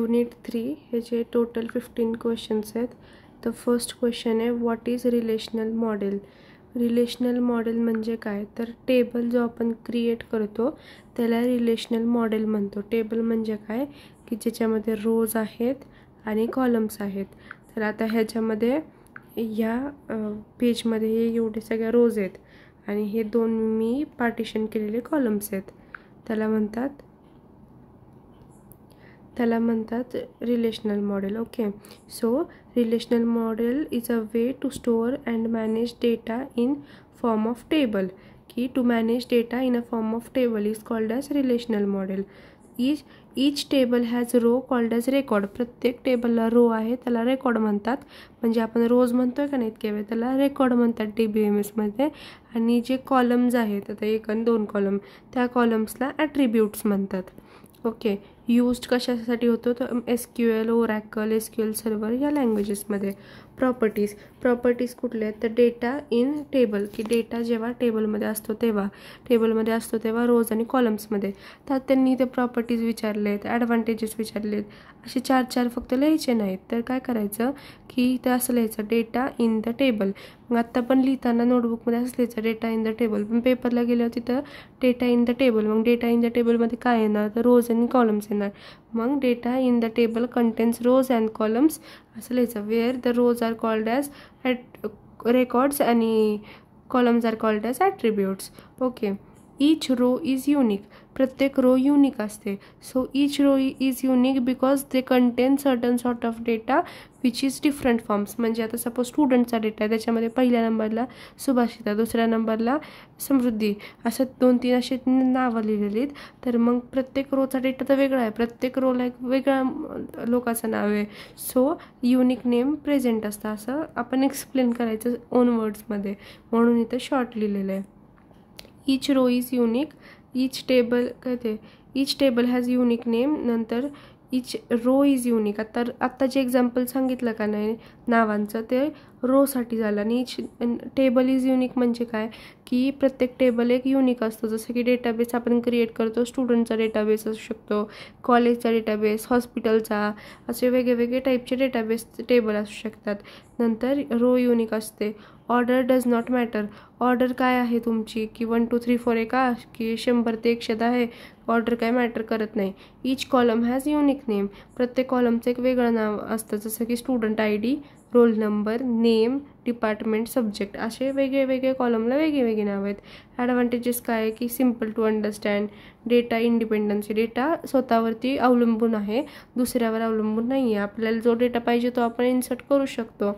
Unit 3 ह्याचे total 15 questions आहेत. तर फर्स्ट क्वेश्चन आहे, what is relational model. Relational model म्हणजे काय, तर टेबल जो आपण क्रिएट करतो त्याला रिलेशनल मॉडेल म्हणतो. टेबल म्हणजे काय की ज्याच्यामध्ये रोज आहेत आणि कॉलम्स आहेत. तर आता ह्याच्यामध्ये ह्या पेजमध्ये हे एवढे सगळ्या रोज आहेत आणि हे दोन मी पार्टिशन केलेले कॉलम्स आहेत. त्याला म्हणतात relational model. Okay, so relational model is a way to store and manage data in form of table. की to manage data in a form of table is called as relational model. Each table has row called as record. प्रत्येक टेबलला row आहे त्याला record म्हणतात. म्हणजे आपण रोज म्हणतोय का नाही इतके वेळ, त्याला रेकॉर्ड म्हणतात DBMSमध्ये. आणि जे कॉलम्स आहेत, आता 1 आणि 2 कॉलम, त्या कॉलम्सला ॲट्रिब्यूट्स म्हणतात. ओके, यूज्ड कशासाठी होतो तर SQL, ओरॅकल, SQL सर्व्हर या लँग्वेजेसमध्ये. प्रॉपर्टीज कुठल्या आहेत तर डेटा इन टेबल, की डेटा जेव्हा टेबलमध्ये असतो तेव्हा रोज आणि कॉलम्समध्ये. तर त्यांनी ते प्रॉपर्टीज विचारले आहेत, ॲडव्हान्टेजेस विचारले आहेत. असे 4 फक्त लिहायचे नाहीत. तर काय करायचं की ते असं लिहायचं डेटा इन द टेबल. मग आत्ता पण लिहिताना नोटबुकमध्ये असं लिहायचं डेटा इन द टेबल, पण पेपरला गेल्यावर तिथं डेटा इन द टेबल. मग डेटा इन द टेबलमध्ये काय येणार तर रोज आणि कॉलम्स येणार. मग data in the table contains rows and columns असं लिहायचं. Where the rows are called as records आणि columns are called as attributes. Okay, each row is unique. प्रत्येक रो युनिक असते. So each row is unique because they contain certain sort of data which is different forms. म्हणजे आता suppose स्टुडंटचा data आहे, त्याच्यामध्ये पहिल्या नंबरला सुभाषिता, दुसऱ्या नंबरला समृद्धी, असं 2-3 असे नावं लिहिलेली आहेत. तर मग प्रत्येक रोचा डेटा तर वेगळा आहे, प्रत्येक रोला एक वेगळ्या लोकाचं नाव आहे. सो युनिक नेम प्रेझेंट असतं, असं आपण एक्सप्लेन करायचं ओन वर्ड्समध्ये, म्हणून इथं शॉर्ट लिहिलेलं आहे. Each row is unique. Each table has unique name. नंतर ईच रो इज युनिक. आत्ता जे एक्झाम्पल सांगितलं का नाही नावांचं ते रोसाठी झालं. आणि ईच टेबल इज युनिक म्हणजे काय की प्रत्येक टेबल एक युनिक असतो. जसं की डेटाबेस आपण क्रिएट करतो, स्टुडंटचा डेटाबेस असू शकतो, कॉलेजचा डेटाबेस, हॉस्पिटलचा, असे वेगवेगळे टाईपचे डेटाबेस टेबल असू शकतात. नंतर रो युनिक असते. Order does not matter. Order काय आहे तुमची की 1 2 3 4 आहे का की 100 ते 110 आहे, ऑर्डर काय मॅटर करत नाही. Each column has unique name. प्रत्येक कॉलमचं एक वेगळं नाव असतं. जसं की student ID, role number, name, department, subject, असे वेगळे कॉलमला वेगळे नाव आहेत. ॲडव्हान्टेजेस काय आहे की simple to understand. Data independency. Data स्वतःवरती अवलंबून आहे, दुसऱ्यावर अवलंबून नाही आहे. आपल्याला जो डेटा पाहिजे तो आपण इन्सर्ट करू शकतो.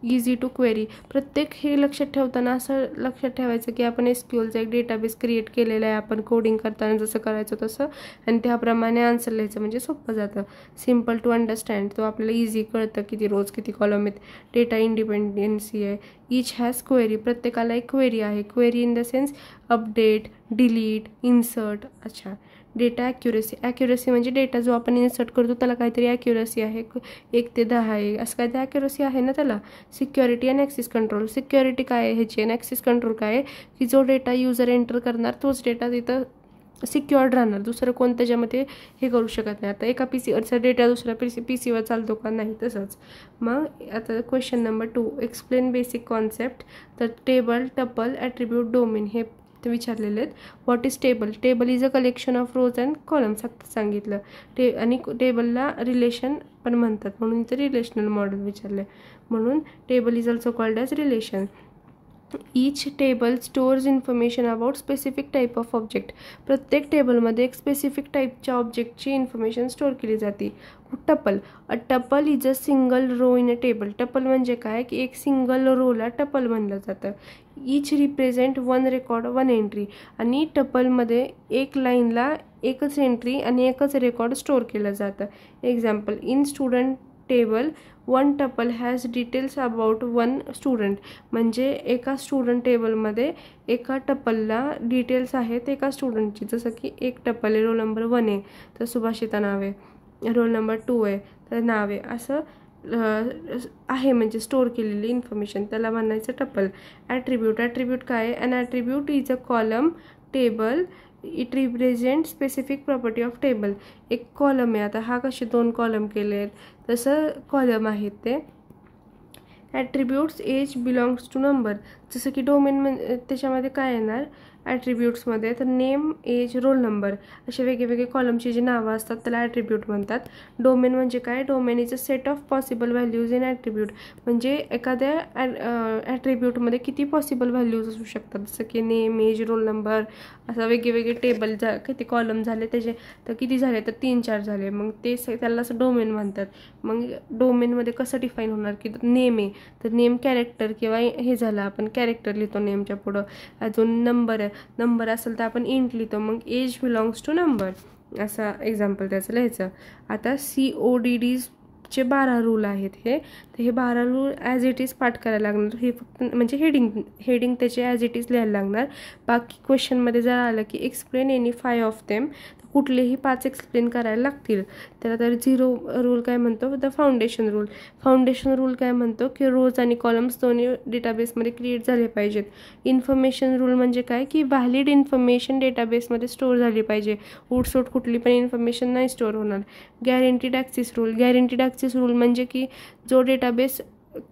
Easy to query. प्रत्येक हे लक्षात ठेवताना असं लक्षात ठेवायचं की आपण SQLचा एक डेटाबेस क्रिएट केलेला आहे, आपण कोडिंग करताना जसं करायचं तसं, आणि त्याप्रमाणे आन्सर लिहायचं म्हणजे सोपं जातं. सिम्पल टू अंडरस्टँड, तो आपल्याला इझी कळतं किती रोज किती कॉलम आहेत. डेटा इंडिपेंडन्सी आहे. Each has query. प्रत्येकाला एक क्वेरी आहे. Query in the sense update, delete, insert. अच्छा, डेटा ॲक्युरसी म्हणजे डेटा जो आपण इन्सर्ट करतो त्याला काहीतरी ॲक्युरसी आहे, 1 ते 10 आहे, असं काहीतरी ॲक्युरसी आहे ना त्याला. Security and access control. Security काय आहे ह्याची आणि ॲक्सेस कंट्रोल काय आहे की जो डेटा युजर एंटर करणार तोच डेटा तिथं सिक्युअर्ड राहणार, दुसरं कोण त्याच्यामध्ये हे करू शकत नाही. आता एका PCवरचा डेटा दुसऱ्या PCवर चालतो का नाही, तसंच. मग आता question number 2, explain basic concept. तर टेबल, टपल, ॲट्रिब्यूट, डोमेन हे विचारलेले आहेत. What is table. Table is a collection of rose and columns सांगितलं. आणि टेबलला रिलेशन पण म्हणतात, म्हणून इथे रिलेशनल मॉडेल विचारले. म्हणून table is also called as relation. Each table stores information about specific type of object. प्रत्येक टेबलमध्ये एक स्पेसिफिक टाईपच्या ऑब्जेक्टची इन्फॉर्मेशन स्टोअर केली जाते. Tuple. A tuple is a single row in a table. Tuple म्हणजे काय की एक सिंगल रोला टपल म्हणलं जातं. Each represent 1 record 1 entry. आणि टपलमध्ये एक लाईनला एकच एंट्री आणि एकच रेकॉर्ड स्टोअर केलं जातं. Example, in student table 1 tuple has details about 1 student. म्हणजे एका स्टुडंट टेबलमध्ये एका टपलला डिटेल्स आहेत एका स्टुडंटची. जसं की एक टपल आहे, रोल नंबर 1 आहे तर सुभाषिता नाव आहे, रोल नंबर 2 आहे तर नाव आहे, असं आहे म्हणजे स्टोअर केलेली इन्फॉर्मेशन, त्याला म्हणायचं टपल. ॲट्रिब्यूट काय आहे. An attribute is a column table it represent specific property of table. एक कॉलम आहे, आता हा कसे 2 कॉलम केले आहेत तसं कॉलम आहेत ते. Attributes as belongs to number. जसं की डोमेन त्याच्यामध्ये काय येणार ॲट्रिब्यूट्समध्ये, तर नेम, एज, रोल नंबर असे वेगवेगळे कॉलमची जी नावं असतात त्याला ॲट्रिब्यूट म्हणतात. डोमेन म्हणजे काय, domain is a set of possible values in attribute. म्हणजे एखाद्या ॲट्रिब्यूटमध्ये किती पॉसिबल व्हॅल्यूज असू शकतात, जसं की नेम, एज, रोल नंबर असं वेगवेगळे टेबल किती कॉलम झाले त्याचे, तर किती झाले तर 3-4 झाले, मग ते त्याला असं डोमेन म्हणतात. मग डोमेनमध्ये कसं डिफाईन होणार की नेम आहे तर नेम कॅरेक्टर किंवा हे झालं आपण कॅरेक्टर लिहितो नेमच्या पुढं. अजून नंबर नंबर असेल तर आपण इंट लिहितो, मग एज बिलॉंग्स टू नंबर असा एक्झाम्पल त्याचं लिहायचं. आता CODDचे 12 रूल आहेत हे, तर हे 12 रूल ॲज इट इज पाठ करायला लागणार. हे फक्त म्हणजे हेडिंग त्याचे ॲज इट इज लिहायला लागणार. बाकी क्वेश्चनमध्ये जर आलं की एक्सप्लेन एनी 5 ऑफ देम, कुठलेही 5 एक्सप्लेन करायला लागतील. त्याला तर 0 रूल काय म्हणतो, the foundation rule. Foundation rule काय म्हणतो की रोज आणि कॉलम्स दोन्ही डेटाबेसमध्ये क्रिएट झाले पाहिजेत. इन्फॉर्मेशन रूल म्हणजे काय की व्हॅलिड इन्फॉर्मेशन डेटाबेसमध्ये स्टोअर झाली पाहिजे, उठसूट कुठली पण इन्फॉर्मेशन नाही स्टोअर होणार. Guaranteed access rule. Guaranteed access rule म्हणजे की जो डेटाबेस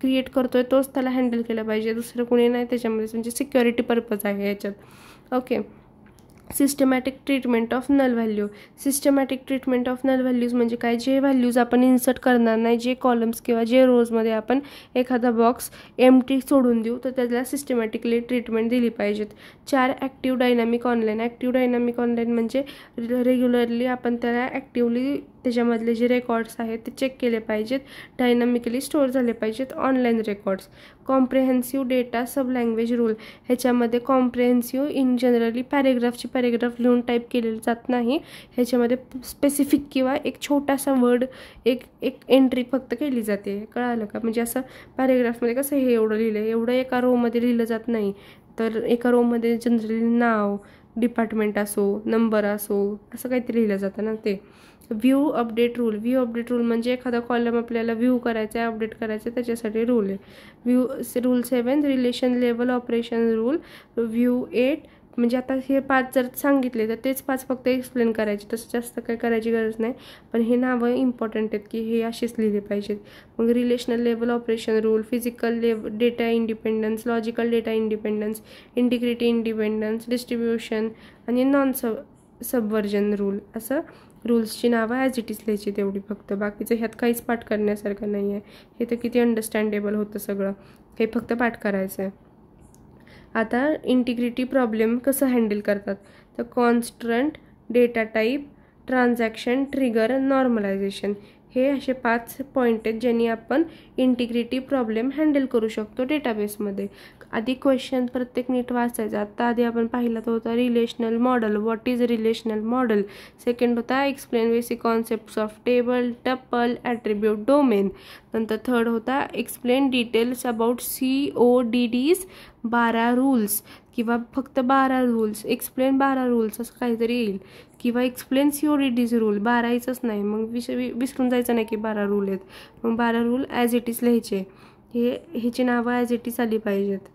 क्रिएट करतोय तोच त्याला हँडल केला पाहिजे, दुसरं कोणी नाही त्याच्यामध्ये, म्हणजे सिक्युरिटी पर्पज आहे याच्यात. Okay. Systematic treatment of null value. Systematic treatment of null values म्हणजे काय, जे व्हॅल्यूज आपण इन्सर्ट करणार नाही, जे कॉलम्स किंवा जे रोजमध्ये आपण एखादा बॉक्स एम्प्टी सोडून देऊ तर त्याला सिस्टमॅटिकली ट्रीटमेंट दिली पाहिजेत. 4 active dynamic online. Active dynamic online म्हणजे रेग्युलरली आपण त्याला ॲक्टिवली त्याच्यामधले जे रेकॉर्ड्स आहेत ते चेक केले पाहिजेत, डायनामिकली स्टोअर झाले पाहिजेत ऑनलाईन रेकॉर्ड्स. कॉम्प्रेहेन्सिव्ह डेटा सब लँग्वेज रूल. ह्याच्यामध्ये कॉम्प्रेहेन्सिव्ह इन जनरली पॅरेग्राफ लिहून टाईप केलेलं जात नाही, ह्याच्यामध्ये स्पेसिफिक किंवा एक छोटासा वर्ड एक एंट्री फक्त केली जाते. कळालं का, म्हणजे असं पॅरेग्राफमध्ये कसं हे एवढं लिहिलं आहे एवढं एका रोमध्ये लिहिलं जात नाही, तर एका रोमध्ये जनरली नाव, डिपार्टमेंट असो, नंबर असो असं काहीतरी लिहिलं जातं ना ते. View update rule. View update rule म्हणजे एखादा कॉलम आपल्याला व्ह्यू करायचा आहे, अपडेट करायचं आहे, त्याच्यासाठी रूल आहे. Rule 7 relation level operation rule. View 8 म्हणजे आता हे 5 जर सांगितले तर तेच 5 फक्त एक्सप्लेन करायचे, तसं जास्त काही करायची गरज नाही, पण हे नावं इम्पॉर्टंट आहेत की हे असेच लिहिले पाहिजेत. मग relational level operation rule, physical data independence, logical data independence, integrity independence, distribution आणि नॉन सबवर्जन रूल. असं रूल्सची नावं ॲज इट इज लिहायची तेवढी फक्त, बाकीचं ह्यात काहीच पाठ करण्यासारखं नाही आहे. हे तर किती अंडरस्टँडेबल होतं सगळं, हे फक्त पाठ करायचं आहे. आता इंटिग्रिटी प्रॉब्लेम कसं हँडल करतात, तर constant, data type, transaction, trigger, normalization हे असे 5 पॉईंट आहेत ज्यांनी आपण इंटिग्रिटी प्रॉब्लेम हँडल करू शकतो डेटाबेसमध्ये. आधी क्वेश्चन प्रत्येक नीट वाचायचा. आता आधी आपण पाहिला तो होता relational model, what is relational model. Second होता explain basic concepts of table, tuple, attribute, domain. नंतर थर्ड होता explain details about CODDs 12 rules किंवा फक्त 12 रूल्स, एक्सप्लेन 12 रूल्स असं काहीतरी येईल, किंवा एक्सप्लेन CODDs रूल. 12च नाही, मग विसरून जायचं नाही की 12 रूल आहेत, मग 12 रूल ॲज इट इज लिहायचे. ह्याची नावं ॲज इट इज आली पाहिजेत.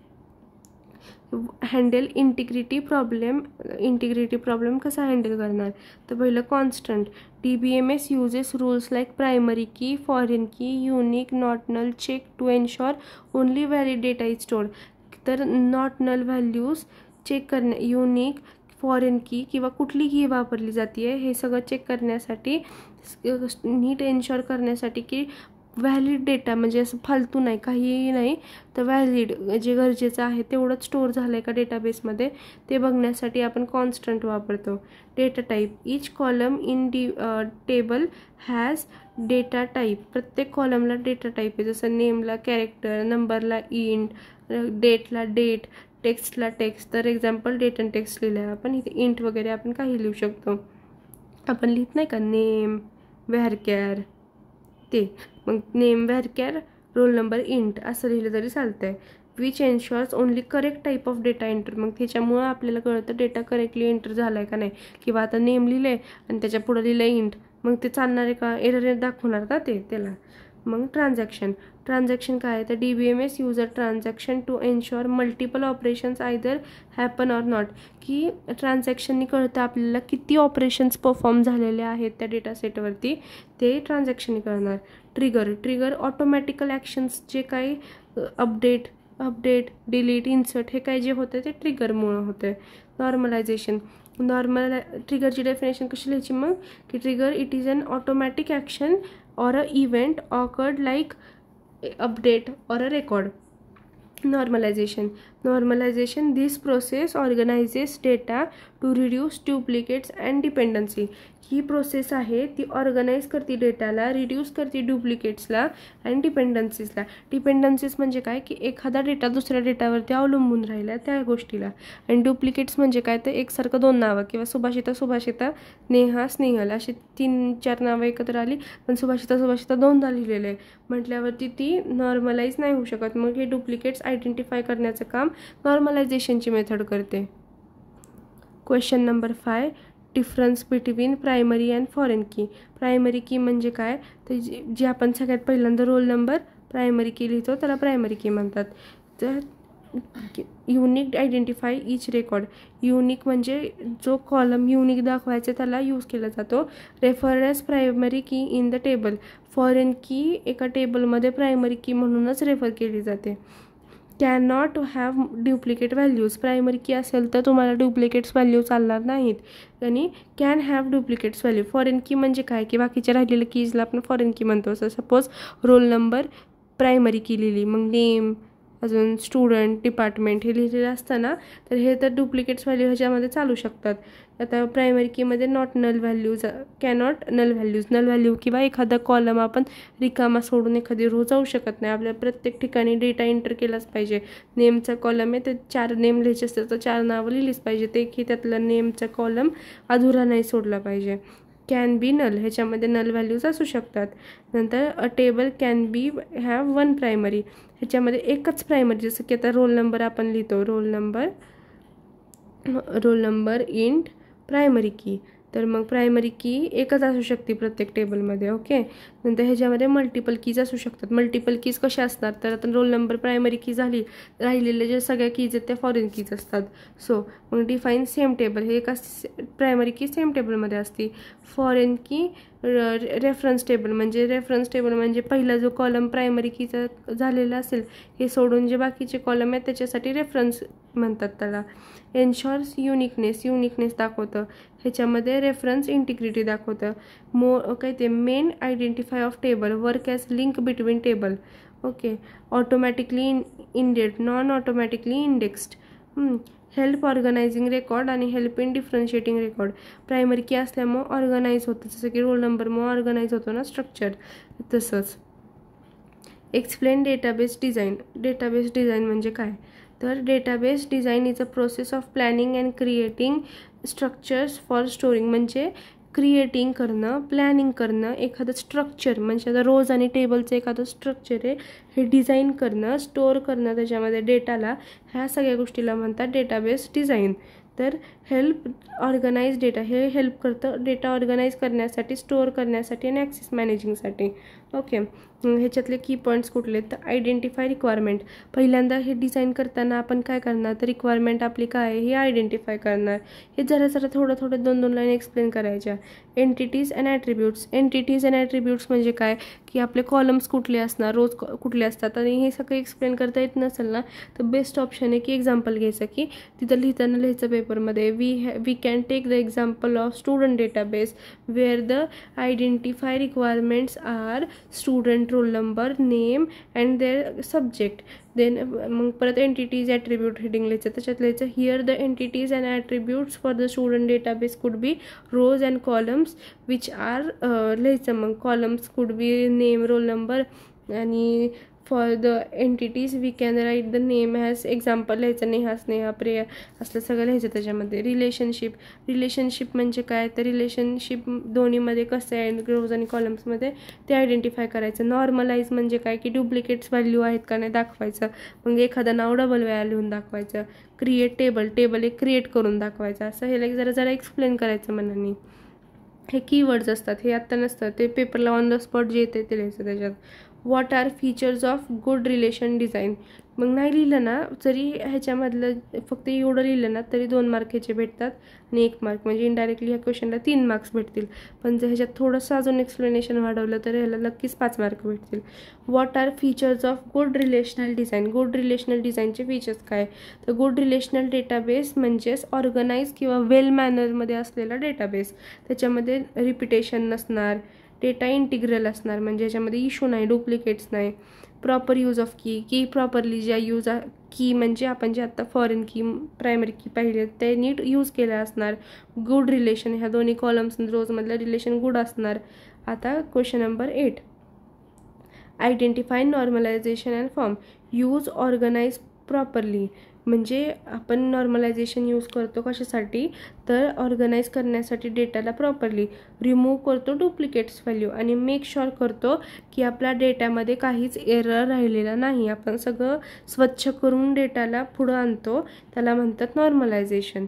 हँडल इंटिग्रिटी प्रॉब्लेम कसा हँडल करणार, तर पहिलं constant. DBMS uses rules like primary key, foreign key, unique, not null, check to ensure only valid data is stored. तर नॉट नल व्हॅल्यूज चेक करणे, unique, foreign की किंवा कुठली की वापरली जाते आहे हे सगळं चेक करण्यासाठी, नीट एन्श्योर करण्यासाठी की व्हॅलिड डेटा म्हणजे असं फालतू नाही, काहीही नाही, तर व्हॅलिड जे गरजेचं आहे तेवढंच स्टोअर झालं आहे का डेटाबेसमध्ये ते बघण्यासाठी आपण कॉन्स्टंट वापरतो. Data type. Each column in table has data type. प्रत्येक कॉलमला डेटा टाईप आहे, जसं नेमला कॅरेक्टर, नंबरला इंट, डेटला डेट, टेक्स्टला टेक्स्ट. तर एक्झाम्पल डेट अँड टेक्स्ट लिहिलं आहे आपण, इथे इंट वगैरे आपण काही लिहू शकतो. आपण लिहित नाही का नेम व्हॅरकॅर ते, मग name varchar roll number int असं लिहिलं तरी चालतं आहे. Which ensures only correct type of data enter. मग त्याच्यामुळं आपल्याला कळतं डेटा करेक्टली एंटर झाला आहे का नाही, किंवा आता नेम लिहिलं आहे आणि त्याच्या पुढं लिहिलं इंट, मग ते चालणार आहे का, एरर दाखवणार का ते त्याला. मग ट्रान्झॅक्शन काय आहे तर DBMS user transaction to ensure multiple operations either happen or not, की ट्रान्झॅक्शननी कळतं आपल्याला किती ऑपरेशन्स परफॉर्म झालेले आहेत त्या डेटासेटवरती, ते ट्रान्झॅक्शननी कळणार. ट्रिगर ऑटोमॅटिकल ॲक्शन्स जे काही अपडेट डिलीट इन्सर्ट हे काय जे होतं ते ट्रिगरमुळं होतं. नॉर्मलायझेशन ट्रिगरची डेफिनेशन कशी लिहायची मग की trigger it is an automatic action or a event occurred like update or a record. Normalization this process organizes data to reduce duplicates and dependency. He process आहे ती ऑर्गनाइज करते डेटाला, रिड्यूस करते डुप्लिकेट्सला आणि डिपेंडन्सीज म्हणजे काय की एखादा डेटा दुसऱ्या डेटावरती अवलंबून राहिला त्या गोष्टीला. आणि डुप्लिकेट्स म्हणजे काय तर एकसारखं 2 नावं किंवा सुभाषिता नेहा स्नेहल अशी 3-4 नावं एकत्र आली पण सुभाषिता 2दा लिहिलेलं आहे म्हटल्यावरती ती नॉर्मलाइज नाही होऊ शकत. मग हे डुप्लिकेट्स आयडेंटिफाय करण्याचं काम नॉर्मलायझेशनची मेथड करते. Question number 5, difference between primary and foreign की. प्रायमरी की म्हणजे काय तर जी आपण सगळ्यात पहिल्यांदा रोल नंबर प्रायमरी की लिहितो त्याला प्रायमरी की म्हणतात. तर युनिक आयडेंटिफाय इच रेकॉर्ड. युनिक म्हणजे जो कॉलम युनिक दाखवायचा त्याला यूज केला जातो. रेफर ॲज प्रायमरी की इन द टेबल. फॉरेन की एका टेबलमध्ये प्रायमरी की म्हणूनच रेफर केली जाते. Can not have duplicate values. Primary की असेल तर तुम्हाला डुप्लिकेट्स व्हॅल्यू चालणार नाहीत आणि can have duplicates value. Foreign की म्हणजे काय की बाकीच्या राहिलेल्या कीजला आपण फॉरेन की म्हणतो. असं सपोज रोल नंबर प्रायमरी की लिहिली मग नेम अजून स्टुडंट डिपार्टमेंट हे लिहिलेलं असतं ना तर हे तर डुप्लिकेट्स व्हॅल्यू ह्याच्यामध्ये चालू शकतात. आता प्रायमरी कीमध्ये not null values cannot null value किंवा एखादा कॉलम आपण रिकामा सोडून एखादी रो जाऊ शकत नाही. आपल्या प्रत्येक ठिकाणी डेटा एंटर केलाच पाहिजे. नेमचा कॉलम आहे ते 4 नेम लिहायचे असतात तर 4 नावं लिहिलीच पाहिजे. ते की त्यातला नेमचा कॉलम अधुरा नाही सोडला पाहिजे. कॅन बी नल ह्याच्यामध्ये नल व्हॅल्यूज असू शकतात. नंतर अ table can be have 1 primary. ह्याच्यामध्ये एकच प्रायमरी जसं की आता रोल नंबर आपण लिहितो रोल नंबर इंट प्रायमरी की तर मग प्रायमरी की एकच असू शकते प्रत्येक टेबलमध्ये. ओके. नंतर ह्याच्यामध्ये मल्टिपल कीज असू शकतात. मल्टिपल कीज कशा असतात तर आता रोल नंबर प्रायमरी की झाली राहिलेले जे सगळ्या कीज आहेत त्या फॉरेन कीज असतात. सो मग डिफाईन सेम टेबल हे एका प्रायमरी की सेम टेबलमध्ये असते. फॉरेन की रेफरन्स टेबल म्हणजे पहिला जो कॉलम प्रायमरी कीचा झालेला असेल हे सोडून जे बाकीचे कॉलम आहेत त्याच्यासाठी रेफरन्स म्हणतात त्याला. एन्शॉर्स युनिकनेस दाखवतं. ह्याच्यामध्ये रेफरन्स इंटिग्रिटी दाखवतं. काय ते main identify of table work as link between table. Okay. Automatically इंडेड non automatically indexed. Help organising record आणि help in differentiating record. Primary key असल्यामुळं ऑर्गनाईज होतं जसं की रोल नंबरमुळं ऑर्गनाईज होतो ना स्ट्रक्चर तसंच. एक्सप्लेन डेटाबेस डिझाईन म्हणजे काय तर database design is a process of planning and creating structures for storing. म्हणजे क्रिएटिंग करणं प्लॅनिंग करणं एखादं स्ट्रक्चर म्हणजे आता रोज आणि टेबलचं एखादं स्ट्रक्चर आहे हे डिझाईन करणं स्टोअर करणं त्याच्यामध्ये डेटाला ह्या सगळ्या गोष्टीला म्हणतात डेटाबेस डिझाईन. तर हेल्प ऑर्गनाइज डेटा हे हेल्प करतं डेटा ऑर्गनाईज करण्यासाठी स्टोअर करण्यासाठी आणि ॲक्सेस मॅनेजिंगसाठी. ओके. ह्याच्यातले की पॉईंट्स कुठले तर आयडेंटिफाय रिक्वायरमेंट. पहिल्यांदा हे डिझाईन करताना आपण काय करणार तर रिक्वायरमेंट आपली काय आहे हे आयडेंटिफाय करणार. हे जरा थोडं 2 लाईन एक्सप्लेन करायच्या. एंटिटीज अँड ॲट्रिब्यूट्स म्हणजे काय की आपले कॉलम्स कुठले असणार रोज कुठले असतात आणि हे सगळं एक्सप्लेन करता येत नसेल ना तर बेस्ट ऑप्शन आहे की एक्झाम्पल घ्यायचं की तिथं लिहायचं पेपरमध्ये we can take the example of student database where the identify requirements are student roll number name and their subject. Then मग परत एंटिटीज ॲट्रिब्यूट हेडिंग लिहायचं त्याच्यात लिहायचं here the entities and attributes for the student database could be rows and columns which are लिहायचं मग columns could be name roll number आणि for the entities we can write the name has example लिहायचं नेहा स्नेहा प्रिया असलं सगळं लिहायचं त्याच्यामध्ये. Relationship म्हणजे काय तर रिलेशनशिप दोन्हीमध्ये कसं आहे रोज आणि कॉलम्समध्ये ते आयडेंटिफाय करायचं. नॉर्मलाइज म्हणजे काय की डुप्लिकेट्स व्हॅल्यू आहेत का नाही दाखवायचं. मग एखादं नाव डबल वेळा लिहून दाखवायचं. क्रिएट टेबल एक क्रिएट करून दाखवायचं. असं हे जरा एक्सप्लेन करायचं मनाने. हे कीवर्ड्स असतात हे आत्ता नसतं ते पेपरला ऑन द स्पॉट जे येते ते लिहायचं त्याच्यात. What are features of good relation design. मग नाही लिहिलं ना, जरी ह्याच्यामधलं फक्त एवढं लिहिलं ना तरी 2 मार्क ह्याचे भेटतात आणि 1 मार्क, म्हणजे इनडायरेक्टली ह्या क्वेश्चनला 3 मार्क्स भेटतील. पण जर ह्याच्यात थोडंसं अजून एक्सप्लेनेशन वाढवलं तर ह्याला नक्कीच 5 मार्क भेटतील. What are features of good relational design. Good relational डिझाईनचे फीचर्स काय, तर गुड रिलेशनल डेटाबेस म्हणजेच ऑर्गनाईज किंवा वेल मॅनरमध्ये असलेला डेटाबेस. त्याच्यामध्ये रिपिटेशन नसणार, डेटा इंटिग्रल असणार, म्हणजे याच्यामध्ये इश्यू नाही, डुप्लिकेट्स नाही. प्रॉपर यूज ऑफ की प्रॉपरली ज्या यूज की म्हणजे आपण जे आत्ता फॉरेन की प्रायमरी की पाहिले ते नीट यूज केलं असणार. गुड रिलेशन, ह्या दोन्ही कॉलम्स आणि रोजमधलं रिलेशन गुड असणार. आता question number 8, identify normalization and form. Use organize properly, म्हणजे आपण नॉर्मलायझेशन यूज करतो कशासाठी, तर ऑर्गनाईज करण्यासाठी डेटाला प्रॉपरली. रिमूव्ह करतो डुप्लिकेट्स व्हॅल्यू आणि मेक शुअर करतो की आपल्या डेटामध्ये काहीच एरर राहिलेला नाही. आपण सगळं स्वच्छ करून डेटाला पुढं आणतो, त्याला म्हणतात नॉर्मलायझेशन.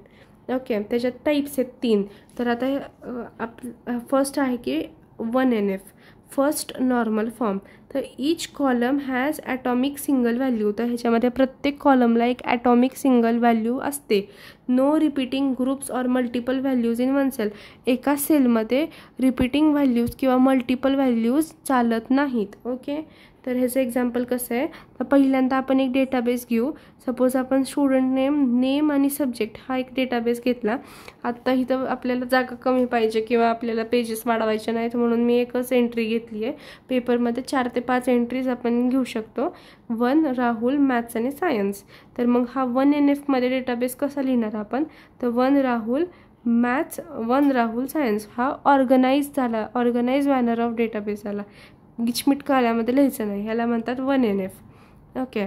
ओके, त्याच्यात टाईप्स आहेत 3. तर आता फर्स्ट आहे की 1NF, फर्स्ट नॉर्मल फॉर्म. तर each column has atomic single value. तर ह्याच्यामध्ये प्रत्येक कॉलमला एक ॲटॉमिक सिंगल व्हॅल्यू असते. No repeating groups or multiple values in one cell. एका सेलमध्ये रिपीटिंग व्हॅल्यूज किंवा मल्टिपल व्हॅल्यूज चालत नाहीत. ओके, तर ह्याचं एक्झाम्पल कसं आहे, तर पहिल्यांदा आपण एक डेटाबेस घेऊ. सपोज आपण स्टुडंट नेम आणि सब्जेक्ट हा एक डेटाबेस घेतला. आत्ता इथं आपल्याला जागा कमी पाहिजे किंवा आपल्याला पेजेस वाढवायचे नाहीत म्हणून मी एकच एंट्री घेतली आहे. पेपरमध्ये 4 ते 5 एंट्रीज आपण घेऊ शकतो. 1 राहुल मॅथ्स आणि सायन्स. तर मग हा 1NF डेटाबेस कसा लिहिणार आपण, तर 1 राहुल मॅथ्स, 1 राहुल सायन्स. हा ऑर्गनाईज झाला, ऑर्गनाईज मॅनर ऑफ डेटाबेस झाला. गिचमिट काळ्यामध्ये लिहायचं नाही, ह्याला म्हणतात 1NF. ओके,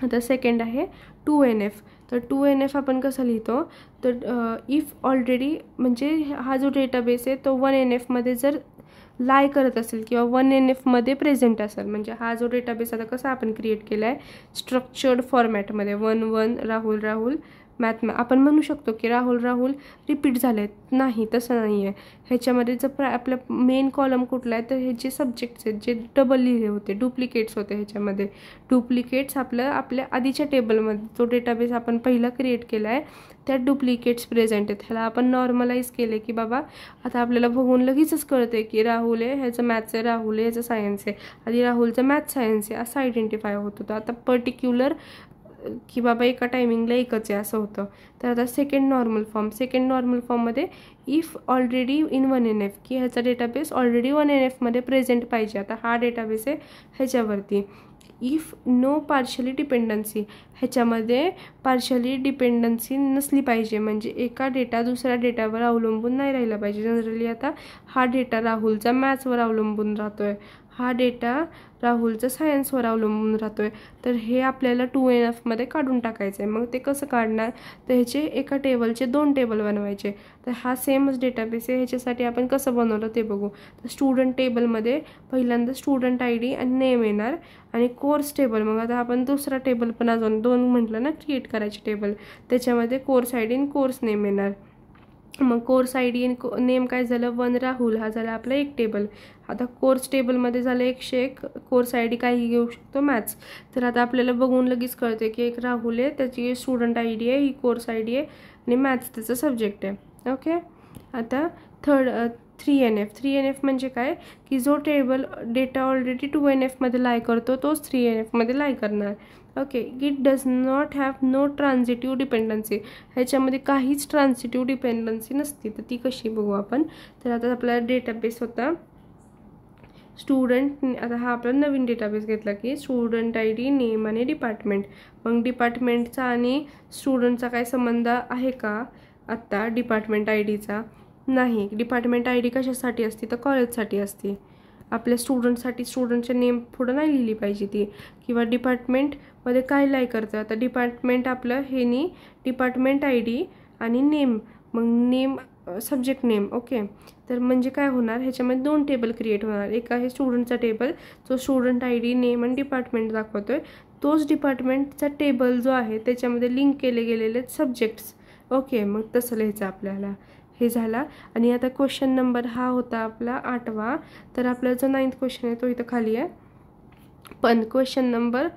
आता सेकंड आहे 2NF. तर 2NF आपण कसं लिहितो, तर इफ ऑलरेडी, म्हणजे हा जो डेटाबेस आहे तो 1NF जर लाय करत असेल किंवा 1NF प्रेझेंट असेल, म्हणजे हा जो डेटाबेस आता कसा आपण क्रिएट केला आहे स्ट्रक्चर्ड फॉर्मॅटमध्ये 1 राहुल मॅथ. आपण म्हणू शकतो की राहुल रिपीट झाले आहेत, नाही तसं नाही आहे. ह्याच्यामध्ये जर आपलं मेन कॉलम कुठला आहे, तर हे जे सब्जेक्ट्स आहेत जे डबल लिहिले होते, डुप्लिकेट्स होते, ह्याच्यामध्ये डुप्लिकेट्स आपल्या आधीच्या टेबलमध्ये जो डेटाबेस आपण पहिला क्रिएट केला आहे त्यात डुप्लिकेट्स प्रेझेंट आहेत. ह्याला आपण नॉर्मलाइज केले की बाबा आता आपल्याला बघून लगेचच कळते की राहुल आहे, ह्याचं मॅथ्स आहे, राहुल आहे ह्याचं सायन्स आहे. आधी राहुलचं मॅथ्स सायन्स आहे असं आयडेंटिफाय होत होतं. आता पर्टिक्युलर की बाबा एका टायमिंगला एकच आहे असं होतं. तर आता सेकंड नॉर्मल फॉर्ममध्ये इफ ऑलरेडी इन 1NF, की ह्याचा डेटाबेस ऑलरेडी 1NF प्रेझेंट पाहिजे. आता हा डेटाबेस आहे ह्याच्यावरती. इफ नो पार्शली डिपेंडन्सी, ह्याच्यामध्ये पार्शली डिपेंडन्सी नसली पाहिजे, म्हणजे एका डेटा दुसऱ्या डेटावर अवलंबून नाही राहिला पाहिजे. जनरली आता हा डेटा राहुलचा मॅथ्सवर अवलंबून राहतो आहे, हा डेटा राहुलचं सायन्सवर अवलंबून राहतो आहे. तर हे आपल्याला 2NF काढून टाकायचं आहे. मग ते कसं काढणार, तर ह्याचे एका टेबलचे 2 टेबल बनवायचे. तर हा सेमच डेटाबेस आहे, ह्याच्यासाठी आपण कसं बनवलं ते बघू. तर स्टुडंट टेबलमध्ये पहिल्यांदा स्टुडंट ID आणि नेम येणार आणि कोर्स टेबल. मग आता आपण दुसरा टेबल पण अजून 2 म्हटलं ना क्रिएट करायचे टेबल, त्याच्यामध्ये कोर्स ID आणि कोर्स नेम येणार. मग कोर्स ID आणि नेम काय झालं, 1 राहुल हा झाला आपला एक टेबल. आता कोर्स टेबलमध्ये झालं 101, कोर्स ID काही घेऊ शकतो मॅथ्स. तर आता आपल्याला बघून लगेच कळते की एक राहुल आहे, त्याची स्टुडंट ID आहे, ही कोर्स ID आहे आणि मॅथ्स त्याचं सब्जेक्ट आहे. ओके, आता 3NF म्हणजे काय, की जो टेबल डेटा ऑलरेडी 2NF लाय करतो तोच 3NF लाय करणार. Okay, it does not have no transitive dependency. ह्याच्यामध्ये काहीच ट्रान्झिटिव्ह डिपेंडन्सी नसते. तर ती कशी बघू आपण. तर आता आपला डेटाबेस होता स्टुडंट. आता हा आपला नवीन डेटाबेस घेतला की स्टुडंट ID, नेम आणि डिपार्टमेंट. मग डिपार्टमेंटचा आणि स्टुडंटचा काय संबंध आहे का आत्ता डिपार्टमेंट IDचा, नाही. डिपार्टमेंट ID कशासाठी असते, तर कॉलेजसाठी असते. आपल्या स्टुडंटसाठी स्टुडंटच्या नेम पुढं नाही लिहिली पाहिजे ती. किंवा डिपार्टमेंटमध्ये काय लाय करतं, आता डिपार्टमेंट आपलं हे नी डिपार्टमेंट ID आणि नेम, मग नेम सब्जेक्ट नेम. ओके, तर म्हणजे काय होणार, ह्याच्यामध्ये 2 टेबल क्रिएट होणार. एक आहे स्टुडंटचा टेबल जो स्टुडंट ID, नेम आणि डिपार्टमेंट दाखवतो आहे. तोच डिपार्टमेंटचा टेबल जो आहे त्याच्यामध्ये लिंक केले गेलेले सब्जेक्ट्स. ओके, मग तसं लिहायचं आपल्याला. हे झाला. आणि आता क्वेश्चन नंबर हा होता आपला 8वा. तर आपला जो 9th क्वेश्चन आहे तो इथं खाली आहे. पण क्वेश्चन नंबर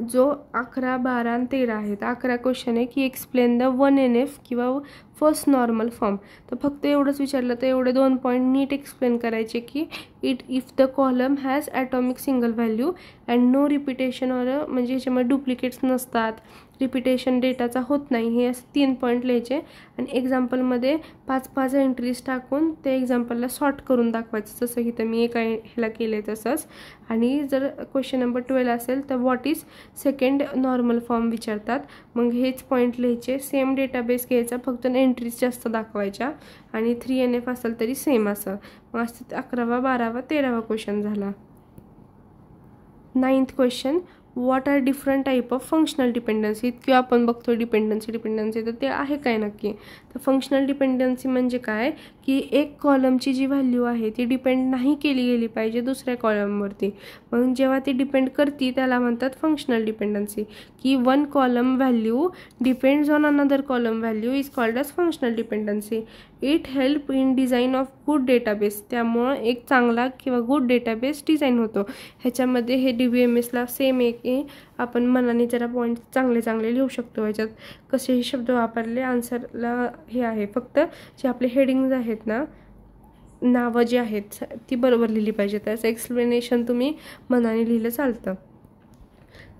जो 11, 12 आणि 13 आहे, तर 11 क्वेश्चन आहे की एक्सप्लेन द 1NF किंवा फर्स्ट नॉर्मल फॉर्म. तर फक्त एवढंच विचारलं तर एवढे 2 पॉईंट नीट एक्सप्लेन करायचे की if the column has atomic single value and no repetition or म्हणजे ह्याच्यामध्ये डुप्लिकेट्स नसतात, रिपिटेशन डेटाचा होत नाही, हे असं 3 पॉईंट लिहायचे आणि एक्झाम्पलमध्ये 5-5 एंट्रीज टाकून ते एक्झाम्पलला सॉर्ट करून दाखवायचं, जसं की तर मी एका ह्याला केलं आहे तसंच. आणि जर क्वेश्चन नंबर 12 असेल तर what is second normal form विचारतात, मग हेच पॉईंट लिहायचे. सेम डेटाबेस घ्यायचा, फक्त एंट्रीज जास्त दाखवायच्या आणि 3NF असेल तरी सेम असं. मग असं 11वा, 12वा, 13वा क्वेश्चन झाला. 9th question, what are different type of functional dependency. किंवा आपण बघतो डिपेंडन्सी तर ते आहे काय नक्की. तर फंक्शनल डिपेंडन्सी म्हणजे काय की एक कॉलमची जी व्हॅल्यू आहे ती डिपेंड नाही केली गेली पाहिजे दुसऱ्या कॉलमवरती. मग जेव्हा ती डिपेंड करते त्याला म्हणतात फंक्शनल डिपेंडन्सी. की one column value depends on another column value is called as functional dependency. It help in design of good database. त्यामुळं एक चांगला किंवा गुड डेटाबेस डिझाईन होतो. ह्याच्यामध्ये हे DBMSला सेम एक आपण मनाने जरा पॉईंट चांगले लिहू शकतो. ह्याच्यात कसेही शब्द वापरले आन्सरला हे आहे, फक्त जे आपले हेडिंग्ज आहेत ना, नावं जी आहेत ती बरोबर लिहिली पाहिजे. त्याचं एक्सप्लेनेशन तुम्ही मनाने लिहिलं चालतं.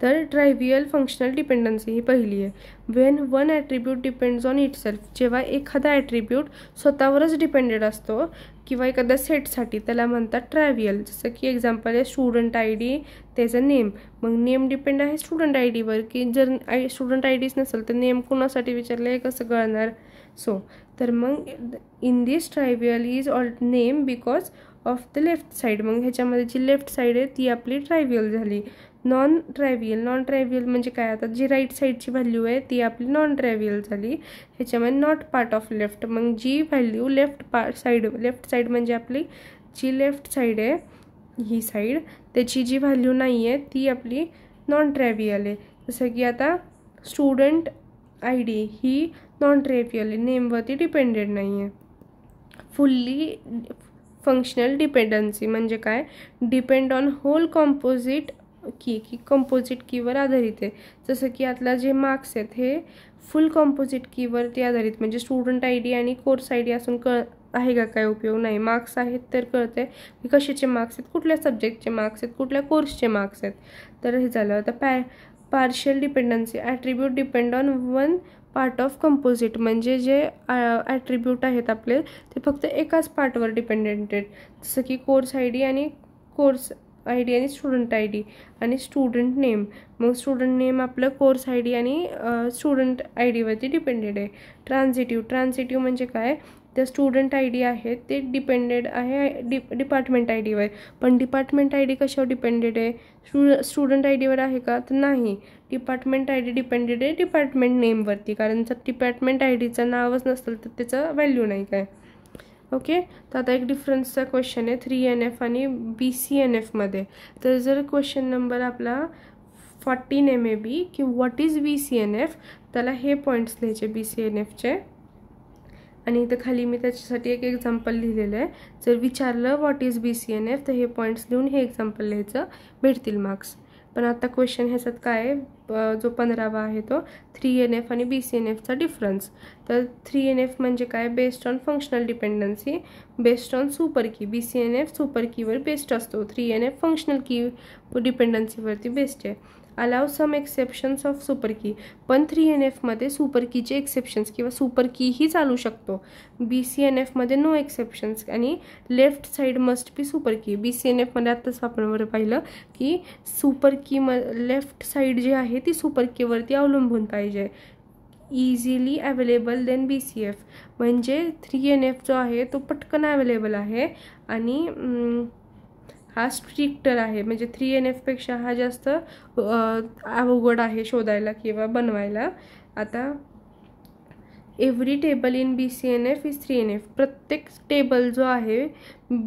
तर ट्रायव्हियल फंक्शनल डिपेंडन्सी ही पहिली आहे. Wien one attribute depends on itself. जेव्हा एखादा ॲट्रिब्यूट स्वतःवरच डिपेंडेड असतो किंवा एखाद्या सेटसाठी त्याला म्हणतात ट्रायव्हियल. जसं की एक्झाम्पल आहे स्टुडंट ID, त्याचं नेम. मग नेम डिपेंड आहे स्टुडंट IDवर, की जर स्टुडंट IDच नसेल तर नेम कुणासाठी विचारलं हे कसं कळणार. सो तर मग in this trivial is all name because of the left side. मग ह्याच्यामध्ये जी लेफ्ट साईड आहे ती आपली ट्रायव्हियल झाली. नॉन ट्रायव्हियल म्हणजे काय, आता जी राईट साईडची व्हॅल्यू आहे ती आपली नॉन ट्रायव्हियल झाली. ह्याच्यामध्ये नॉट पार्ट ऑफ लेफ्ट. मग जी व्हॅल्यू लेफ्ट साईड म्हणजे आपली जी लेफ्ट साईड आहे ही साईड, त्याची जी व्हॅल्यू नाही आहे ती आपली नॉन ट्रायव्हियल आहे. जसं की आता स्टुडंट ID ही नॉन ट्रायव्हियल आहे, नेमवरती डिपेंडेड नाही आहे. फुल्ली फंक्शनल डिपेंडन्सी म्हणजे काय, डिपेंड ऑन होल कॉम्पोजिट की कंपोजिट कीवर आधारित आहे. जसं की आतला जे मार्क्स आहेत हे फुल कंपोजिट कीवरती आधारित, म्हणजे स्टुडंट ID आणि कोर्स ID असून आहे का काय उपयोग नाही. मार्क्स आहेत तर कळते की कशाचे मार्क्स आहेत, कुठल्या सब्जेक्टचे मार्क्स आहेत, कुठल्या कोर्सचे मार्क्स आहेत. तर हे झालं. आता partial dependency, attribute depend on one part of composite. म्हणजे जे ॲट्रिब्यूट आहेत आपले ते फक्त एकाच पार्टवर डिपेंडेंटेड. जसं की कोर्स ID आणि कोर्स ID आणि स्टुडंट ID आणि स्टुडंट नेम. मग स्टुडंट नेम आपलं कोर्स ID आणि स्टुडंट IDवरती डिपेंडेड आहे. ट्रान्झिटिव्ह म्हणजे काय, त्या स्टुडंट ID आहे ते डिपेंडेड आहे डिपार्टमेंट IDवर. पण डिपार्टमेंट ID कशावर डिपेंडेड आहे, स्टुडंट IDवर आहे का, तर नाही. डिपार्टमेंट ID डिपेंडेड आहे डिपार्टमेंट नेमवरती, कारण जर डिपार्टमेंट IDचं नावच नसेल तर त्याचं व्हॅल्यू नाही काय. ओके. तर आता एक डिफरन्सचा क्वेश्चन आहे 3NF आणि BCNF मध्ये. तर जर क्वेश्चन नंबर आपला 14 MAB की व्हॉट इज BCNF, त्याला हे पॉईंट्स लिहायचे BCNFचे. आणि इथं खाली मी त्याच्यासाठी एक एक्झाम्पल लिहिलेलं आहे. जर विचारलं व्हॉट इज BCNF तर हे पॉईंट्स लिहून हे एक्झाम्पल लिहायचं, भेटतील मार्क्स. पण आता क्वेश्चन ह्याच्यात काय आहे, जो 15वा आहे तो 3NF आणि BCNFचा डिफरन्स. तर 3NF म्हणजे काय, based on functional dependency based on super key. BCNF super कीवर बेस्ड असतो. 3NF फंक्शनल की डिपेंडन्सीवरती बेस्ड आहे. Allow some exceptions of super key. पण 3NFमध्ये सुपर कीचे एक्सेप्शन्स किंवा सुपर कीही चालू शकतो. BCNFमध्ये नो एक्सेप्शन्स आणि left side must be super key. BCNFमध्ये आत्ताच आपण पाहिलं की सुपर की लेफ्ट साईड जी आहे ती सुपर कीवरती अवलंबून पाहिजे. Easily available then BCF. म्हणजे 3NF जो आहे तो पटकन अवेलेबल आहे आणि हा स्ट्रिक्टर आहे. म्हणजे 3NFपेक्षा हा जास्त अवघड आहे शोधायला किंवा बनवायला. आता every table in BCNF is 3NF. प्रत्येक टेबल जो आहे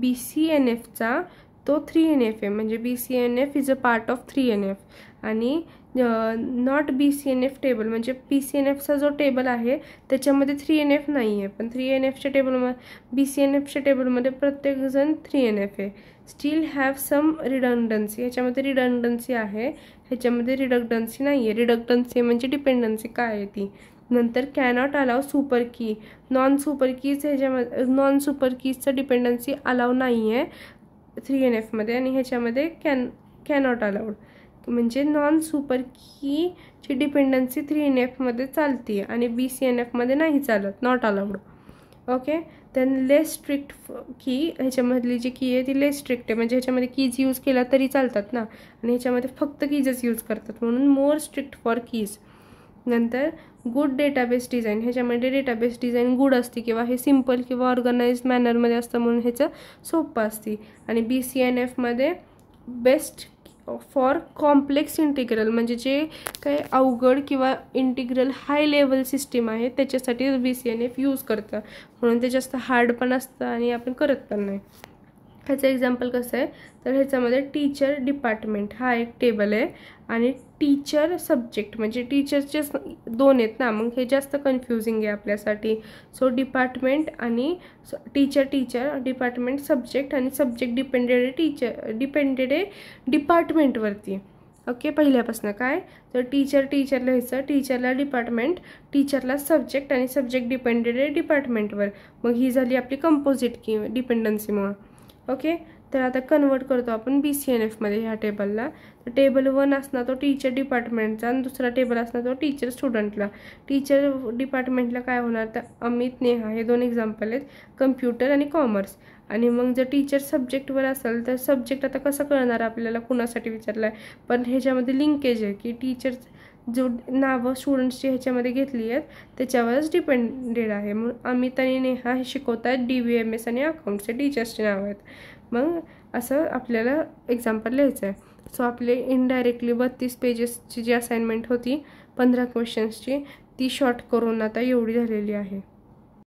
BCNFचा तो 3NF आहे. म्हणजे BCNF is a part of 3NF. आणि नॉट BCNF टेबल म्हणजे BCNFचा जो टेबल आहे त्याच्यामध्ये 3NF नाही आहे. पण 3NFच्या टेबलमध्ये BCNFच्या टेबलमध्ये प्रत्येकजण 3NF आहे. Still have some redundancy. ह्याच्यामध्ये रिडंडन्सी आहे, ह्याच्यामध्ये रिडक्टन्सी नाही आहे. रिडक्टन्सी म्हणजे डिपेंडन्सी काय आहे ती. नंतर कॅनॉट अलाव सुपर की. नॉन सुपर कीज ह्याच्यामध्ये नॉन सुपर कीजचं डिपेंडन्सी अलाव नाही आहे 3NF मध्ये, आणि ह्याच्यामध्ये कॅनॉट अलाउड म्हणजे नॉन सुपर कीची डिपेंडन्सी 3NF मध्ये चालते आणि BCNF मध्ये नाही चालत, not allowed. Okay. Than less strict की, ह्याच्यामधली जी की आहे ती लेस स्ट्रिक्ट आहे, म्हणजे ह्याच्यामध्ये कीज यूज केला तरी चालतात ना, आणि ह्याच्यामध्ये फक्त कीजच यूज करतात, म्हणून मोर स्ट्रिक्ट फॉर कीज. नंतर गुड डेटाबेस डिझाईन. ह्याच्यामध्ये डेटाबेस डिझाईन गुड असते किंवा हे सिम्पल किंवा ऑर्गनाइज्ड मॅनरमध्ये असतं म्हणून ह्याचं सोपं असते. आणि BCNF मध्ये बेस्ट फॉर कॉम्प्लेक्स इंटिग्रल, म्हणजे जे काही अवघड किंवा इंटिग्रल हाय लेवल सिस्टीम आहे त्याच्यासाठी BCNF यूज करतं, म्हणून ते जास्त हार्ड पण असतं आणि आपण करत पण नाही. ह्याचं एक्झाम्पल कसं आहे तर ह्याच्यामध्ये टीचर डिपार्टमेंट हा एक टेबल आहे आणि टीचर सब्जेक्ट म्हणजे टीचरचे 2 आहेत ना, मग हे जास्त कन्फ्युजिंग आहे आपल्यासाठी. सो डिपार्टमेंट आणि टीचर डिपार्टमेंट सब्जेक्ट, आणि सब्जेक्ट डिपेंडेड आहे डिपार्टमेंटवरती. ओके. पहिल्यापासून काय तर टीचर लिहायचं, टीचरला डिपार्टमेंट, टीचरला सब्जेक्ट, आणि सब्जेक्ट डिपेंडेड आहे डिपार्टमेंटवर. मग ही झाली आपली कंपोजिट की डिपेंडन्सीमुळे. ओके. तर आता कन्वर्ट करतो आपण BCNF मध्ये ह्या टेबलला. तर टेबल 1 असणार तो टीचर डिपार्टमेंटचा, आणि दुसरा टेबल असणार तो टीचर स्टुडंटला. टीचर डिपार्टमेंटला काय होणार तर अमित, नेहा हे 2 एक्झाम्पल आहेत, कम्प्युटर आणि कॉमर्स. आणि मग जर टीचर सब्जेक्टवर असेल तर सब्जेक्ट आता कसं कळणार आपल्याला कुणासाठी विचारलं आहे, पण ह्याच्यामध्ये लिंकेज आहे की टीचर जो नावं स्टुडंट्सची ह्याच्यामध्ये घेतली आहेत त्याच्यावरच डिपेंडेड आहे. मग अमित आणि नेहा हे शिकवतात DVMS आणि अकाउंटचे टीचर्सचे नाव आहेत. मग असं आपल्याला एक्झाम्पल लिहायचं आहे. सो आपले इनडायरेक्टली 32 पेजेसची जी असाइनमेंट होती 15 क्वेश्चन्सची ती शॉर्ट करून आता एवढी झालेली आहे.